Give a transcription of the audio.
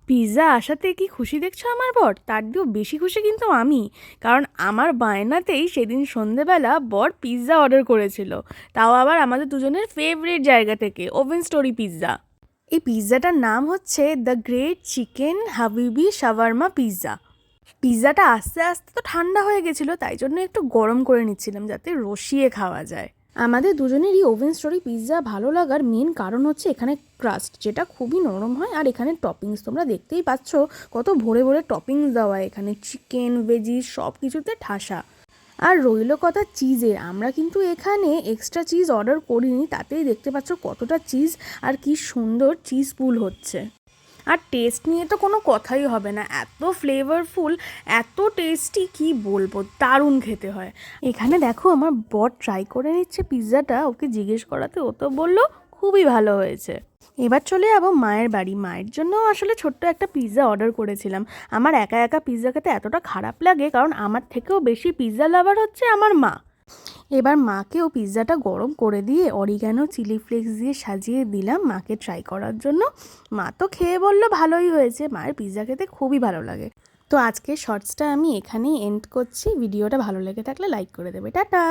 Pizza আসাতে কি খুশি দেখছো আমার বর? তার দিয়েও বেশি খুশি কিন্তু আমি, কারণ আমার বায়নাতেই সেদিন সন্ধেবেলা বর পিৎজা অর্ডার করেছিল, তাও আবার আমাদের দুজনের ফেভারিট জায়গা থেকে, ওভেন স্টোরি পিৎজা। এই পিৎজাটার নাম হচ্ছে the great chicken habibi shawarma pizza. পিৎজাটা আস্তে আস্তে তো ঠান্ডা হয়ে গেছিলো, তাই জন্য একটু গরম করে নিচ্ছিলাম যাতে রসিয়ে খাওয়া যায়। আমাদের দুজনেরই ওভেন স্টোরি পিৎজা ভালো লাগার মেন কারণ হচ্ছে এখানে ক্রাস্ট, যেটা খুবই নরম হয়, আর এখানে টপিংস তোমরা দেখতেই পাচ্ছ কত ভরে ভরে টপিংস দেওয়া, এখানে চিকেন ভেজিস সব কিছুতে ঠাসা। আর রইল কথা চিজের, আমরা কিন্তু এখানে এক্সট্রা চিজ অর্ডার করিনি, তাতেই দেখতে পাচ্ছ কতটা চিজ আর কি সুন্দর চিজ পুল হচ্ছে। আর টেস্ট নিয়ে তো কোনো কথাই হবে না, এত ফ্লেভারফুল, এত টেস্টি, কি বলবো, দারুণ খেতে হয়। এখানে দেখো আমার বর ট্রাই করে নিচ্ছে পিৎজাটা, ওকে জিজ্ঞেস করাতে ও তো বললো খুবই ভালো হয়েছে। এবার চলে যাবো মায়ের বাড়ি। মায়ের জন্য আসলে ছোট্ট একটা পিৎজা অর্ডার করেছিলাম। আমার একা একা পিৎজা খেতে এতটা খারাপ লাগে, কারণ আমার থেকেও বেশি পিৎজা লাভার হচ্ছে আমার মা। এবার মাকেও পিৎজাটা গরম করে দিয়ে অরিগ্যানো চিলি ফ্লেক্স দিয়ে সাজিয়ে দিলাম মাকে ট্রাই করার জন্য। মা তো খেয়ে বললো ভালোই হয়েছে, মায়ের পিৎজা খেতে খুবই ভালো লাগে। তো আজকের শর্টসটা আমি এখানেই এন্ড করছি। ভিডিওটা ভালো লেগে থাকলে লাইক করে দেবে। টাটা।